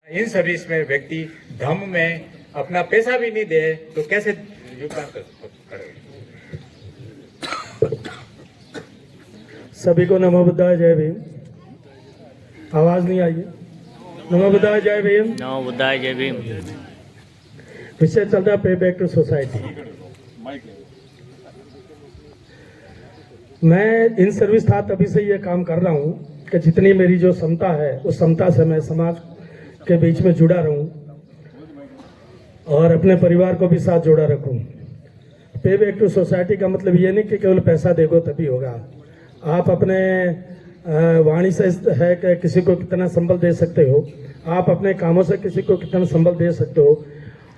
In service में व्यक्ति धम्म में अपना पैसा भी नहीं दे तो कैसे योगदान करेगा? सभी को नमो बुद्धाय जय भीम। आवाज नहीं आई है। नमो बुद्धाय जय भीम। नमो बुद्धाय जय भीम। विषय चल रहा पे बैक टू सोसाइटी। मैं इन सर्विस था तभी से ये काम कर रहा हूँ कि जितनी मेरी जो क्षमता है उस क्षमता से मैं समाज के बीच में जुड़ा रहूं और अपने परिवार को भी साथ जोड़ा रखूं। पे बैक टू सोसाइटी का मतलब ये नहीं कि केवल पैसा देगो तभी होगा। आप अपने वाणी से है कि किसी को कितना संबल दे सकते हो, आप अपने कामों से किसी को कितना संबल दे सकते हो।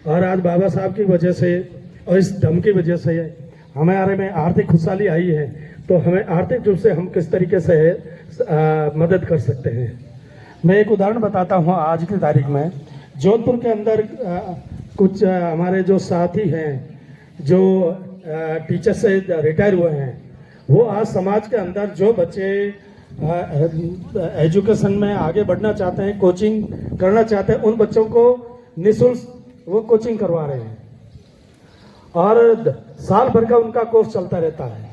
और आज बाबा साहब की वजह से और इस धम की वजह से हमारे में आर्थिक खुशहाली आई है, तो हमें आर्थिक रूप से हम किस तरीके से मदद कर सकते हैं। मैं एक उदाहरण बताता हूँ। आज की तारीख में जोधपुर के अंदर कुछ हमारे जो साथी हैं जो टीचर से रिटायर हुए हैं, वो आज समाज के अंदर जो बच्चे एजुकेशन में आगे बढ़ना चाहते हैं, कोचिंग करना चाहते हैं, उन बच्चों को निःशुल्क वो कोचिंग करवा रहे हैं और साल भर का उनका कोर्स चलता रहता है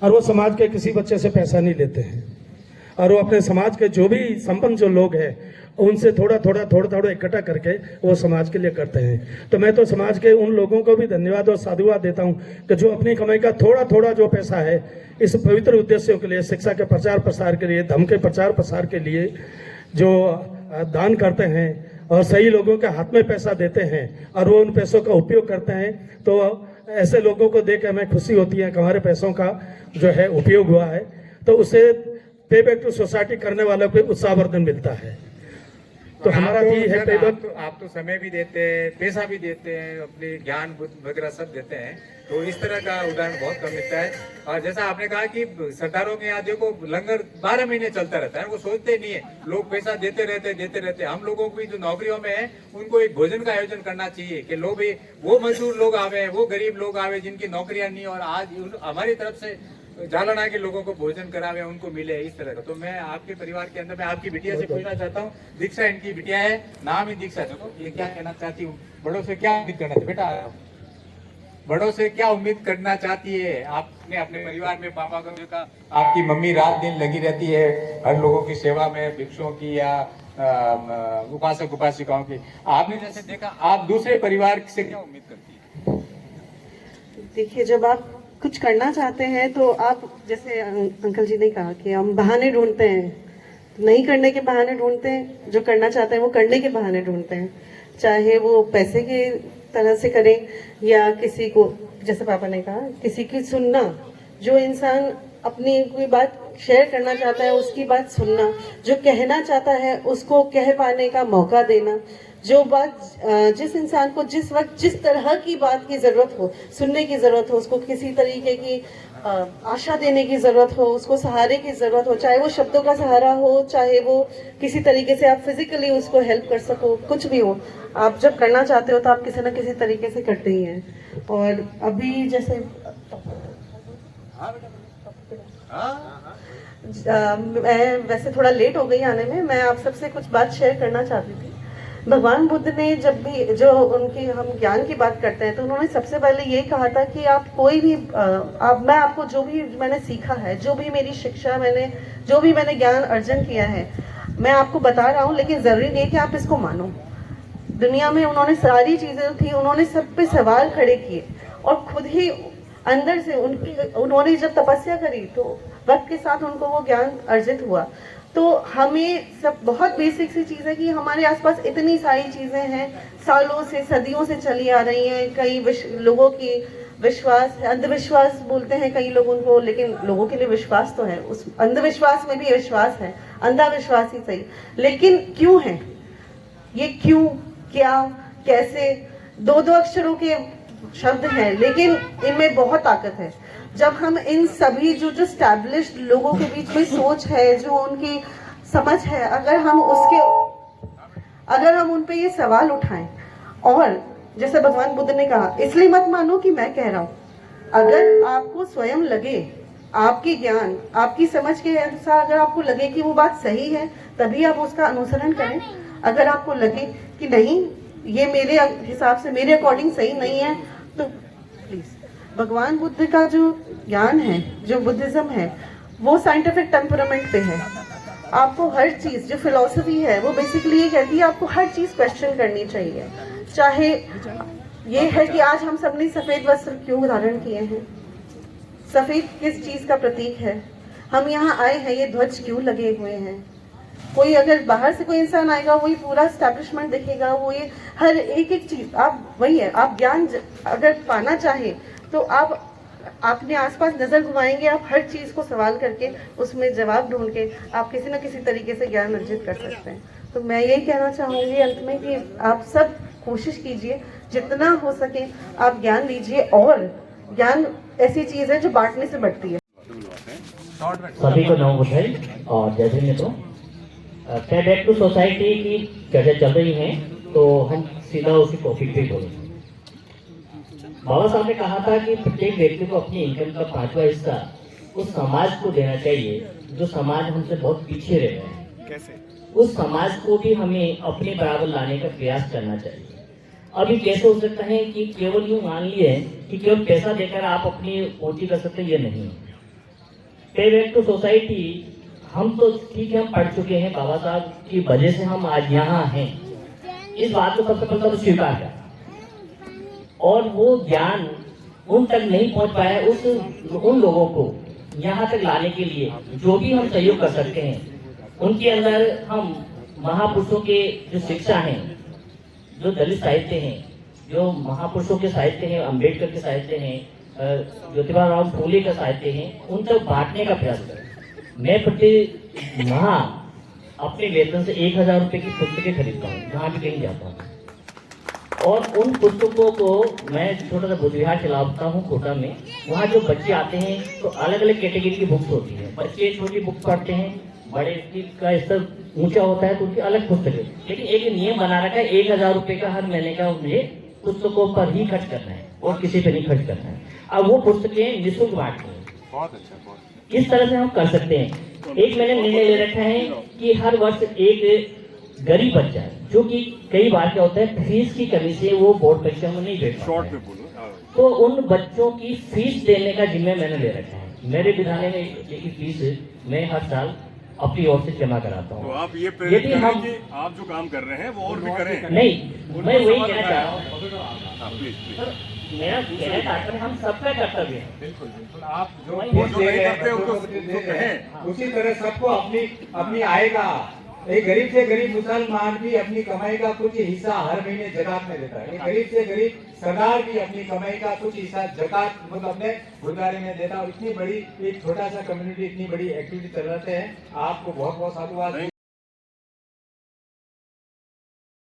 और वो समाज के किसी बच्चे से पैसा नहीं लेते हैं और वो अपने समाज के जो भी संपन्न जो लोग हैं उनसे थोड़ा थोड़ा इकट्ठा करके वो समाज के लिए करते हैं। तो मैं तो समाज के उन लोगों को भी धन्यवाद और साधुवाद देता हूं कि जो अपनी कमाई का थोड़ा जो पैसा है इस पवित्र उद्देश्यों के लिए, शिक्षा के प्रचार प्रसार के लिए, धम्म के प्रचार प्रसार के लिए जो दान करते हैं और सही लोगों के हाथ में पैसा देते हैं और वो उन पैसों का उपयोग करते हैं। तो ऐसे लोगों को देख हमें खुशी होती है कि हमारे पैसों का जो है उपयोग हुआ है, तो उसे पे बैक टू सोसाइटी करने वालों को उत्साहवर्धन मिलता है। तो हमारा भी है पे बैक। आप तो समय भी देते हैं, पैसा भी देते हैं, अपने ज्ञान वगैरह सब देते हैं, तो इस तरह का उदाहरण बहुत कम मिलता है। और जैसा आपने कहा कि सरदारों के यहाँ देखो लंगर 12 महीने चलता रहता है, वो सोचते नहीं है, लोग पैसा देते रहते। हम लोगों की जो नौकरियों में है उनको एक भोजन का आयोजन करना चाहिए कि लोग भी वो मजदूर लोग आवे, वो गरीब लोग आवे जिनकी नौकरियां नहीं, और आज हमारी तरफ से जालना के लोगों को भोजन करावे, उनको मिले, इस तरह का। तो मैं आपके परिवार के अंदर मैं आपकी बिटिया से पूछना चाहता हूँ, दीक्षा इनकी बिटिया है, नाम ही दीक्षा। देखो ये क्या कहना चाहती हूँ, बड़ों से क्या उम्मीद करना चाहिए बेटा, बड़ों से क्या उम्मीद करना चाहती है? आपने अपने परिवार में पापा को देखा, आपकी मम्मी रात दिन लगी रहती है हर लोगों की सेवा में, भिक्षुओं की या उपासक उपासिकाओं की, आपने जैसे देखा, आप दूसरे परिवार से क्या उम्मीद करती है? देखिए, जब आप कुछ करना चाहते हैं तो आप, जैसे अंकल जी ने कहा कि हम बहाने ढूंढते हैं, नहीं करने के बहाने ढूंढते हैं, जो करना चाहते हैं वो करने के बहाने ढूंढते हैं, चाहे वो पैसे के तरह से करें या किसी को, जैसे पापा ने कहा, किसी की सुनना। जो इंसान अपनी कोई बात शेयर करना चाहता है उसकी बात सुनना, जो कहना चाहता है उसको कह पाने का मौका देना, जो बात जिस इंसान को जिस वक्त जिस तरह की बात की जरूरत हो, सुनने की जरूरत हो, उसको किसी तरीके की आशा देने की जरूरत हो, उसको सहारे की जरूरत हो, चाहे वो शब्दों का सहारा हो, चाहे वो किसी तरीके से आप फिजिकली उसको हेल्प कर सको, कुछ भी हो, आप जब करना चाहते हो तो आप किसी न किसी तरीके से करते ही हैं। और अभी जैसे मैं वैसे थोड़ा लेट हो गई आने में, मैं आप सबसे कुछ बात शेयर करना चाहती थी। भगवान बुद्ध ने जब भी जो उनकी हम ज्ञान की बात करते हैं तो उन्होंने सबसे पहले ये कहा था कि आप कोई भी मैं आपको जो भी मैंने सीखा है, जो भी मेरी शिक्षा जो भी मैंने ज्ञान अर्जन किया है, मैं आपको बता रहा हूँ, लेकिन जरूरी नहीं है कि आप इसको मानो। दुनिया में उन्होंने सारी चीजें थी, उन्होंने सब पे सवाल खड़े किए और खुद ही अंदर से उन्होंने जब तपस्या करी तो वक्त के साथ उनको वो ज्ञान अर्जित हुआ। तो हमें सब बहुत बेसिक सी चीज़ है कि हमारे आसपास इतनी सारी चीज़ें हैं, सालों से सदियों से चली आ रही हैं। कई लोगों की विश्वास है, अंधविश्वास बोलते हैं कई लोग उनको, लेकिन लोगों के लिए विश्वास तो है, उस अंधविश्वास में भी विश्वास है, अंधाविश्वास ही सही। लेकिन क्यों है ये, क्यों, क्या, कैसे, दो अक्षरों के शब्द हैं, लेकिन इनमें बहुत ताकत है। जब हम इन सभी जो स्टैब्लिश्ड लोगों के बीच में सोच है, जो उनकी समझ है, अगर हम उन पे ये सवाल उठाएं, और जैसे भगवान बुद्ध ने कहा, इसलिए मत मानो कि मैं कह रहा हूं, अगर आपको स्वयं लगे, आपकी ज्ञान, आपकी समझ के अनुसार अगर आपको लगे कि वो बात सही है, तभी आप उसका अनुसरण करें। अगर आपको लगे कि नहीं ये मेरे हिसाब से मेरे अकॉर्डिंग सही नहीं है तो प्लीज, भगवान बुद्ध का जो ज्ञान है, जो बुद्धिज्म है, वो साइंटिफिक टेम्परामेंट पे है। आपको हर चीज जो फिलॉसफी है वो बेसिकली ये कहती है आपको हर चीज क्वेश्चन करनी चाहिए। चाहे ये है कि आज हम सबने सफेद वस्त्र क्यों धारण किए हैं, सफेद किस चीज का प्रतीक है, हम यहाँ आए हैं ये ध्वज क्यों लगे हुए हैं। कोई अगर बाहर से कोई इंसान आएगा वही पूरा एस्टेब्लिशमेंट देखेगा, वो ये हर एक एक चीज आप वही है। आप ज्ञान अगर पाना चाहे तो आप अपने आसपास नजर घुमाएंगे, आप हर चीज को सवाल करके उसमें जवाब ढूंढ के आप किसी न किसी तरीके से ज्ञान अर्जित कर सकते हैं। तो मैं यही कहना चाहूंगी अंत में कि आप सब कोशिश कीजिए जितना हो सके आप ज्ञान लीजिए, और ज्ञान ऐसी चीज है जो बांटने से बढ़ती है। सभी को नमो बुद्धाई और जय भीम मित्रों। बैक टू सोसाइटी की चर्चा चल रही है तो हम सीधा उसी टॉपिक पे बोलेंगे। बाबा साहब ने कहा था कि प्रत्येक व्यक्ति को अपनी इनकम का 5वां हिस्सा उस समाज को देना चाहिए जो समाज हमसे बहुत पीछे रह रहे हैं। कैसे? उस समाज को भी हमें अपने बराबर लाने का प्रयास करना चाहिए। अभी कैसे हो सकता है कि केवल यूं मान लिए कि केवल पैसा देकर आप अपनी पूर्ति कर सकते, ये नहीं। पे बैक टू सोसाइटी, हम तो ठीक है हम पढ़ चुके हैं, बाबा साहब की वजह से हम आज यहाँ हैं, इस बात को सबसे पहले तो स्वीकार कर, और वो ज्ञान उन तक नहीं पहुंच पाया उन लोगों को यहाँ तक लाने के लिए जो भी हम सहयोग कर सकते हैं उनके अंदर हम महापुरुषों के जो शिक्षा हैं, जो दलित साहित्य हैं, जो महापुरुषों के साहित्य हैं, अम्बेडकर के साहित्य हैं, ज्योतिबा राव फूले का साहित्य हैं, उन तक बांटने का प्रयास करें। मैं प्रति माह अपने वेतन से 1000 रुपए की पुस्तकें खरीदता हूँ जहाँ भी कहीं जाता हूँ, और उन पुस्तकों को मैं छोटा सा बुद्ध विहार चलाता हूँ कोटा में। वहाँ जो बच्चे आते हैं तो अलग अलग कैटेगरी की बुक्स होती है। बच्चे छोटी बुक पढ़ते हैं, बड़े का स्तर ऊंचा होता है तो उनकी अलग पुस्तकें, लेकिन एक नियम बना रखा है 1000 रुपए का हर महीने का मुझे पुस्तकों पर ही खर्च करना है और किसी पे नहीं खर्च करना है। अब वो पुस्तकें निःशुल्क बांटनी है। बहुत अच्छा। किस तरह से हम कर सकते हैं? एक मैंने निर्णय ले रखा है कि हर वर्ष एक गरीब बच्चा है, जो कि कई बार क्या होता है फीस की कमी से वो बोर्ड परीक्षा में नहीं बैठ पाता है, तो उन बच्चों की फीस देने का जिम्मे मैंने ले रखा है। मेरे विद्यालय में एक फीस मैं हर साल अपनी ओर से जमा कराता हूँ। तो आप ये प्रेरित करें कि आप जो काम कर रहे हैं वो और भी करें। नहीं, मैं वही कहना चाह रहा हूँ। प्लीज मेरा कहना तात्पर्य हम सबका कर्तव्य है। बिल्कुल बिल्कुल, आप जो वही फीस जो दे नहीं रहे हैं, करते उनको जो दे तो रहे हैं, कहें। उसी तरह सबको अपनी अपनी आय का, एक गरीब से गरीब मुसलमान भी अपनी कमाई का कुछ हिस्सा हर महीने जकात में देता है। एक गरीब से गरीब सरदार भी अपनी कमाई का कुछ हिस्सा जकात मतलब अपने गुरुद्वारे में देता है। और इतनी बड़ी एक छोटा सा कम्युनिटी इतनी बड़ी एक्टिविटी चलाते हैं। आपको बहुत बहुत साधुवाद।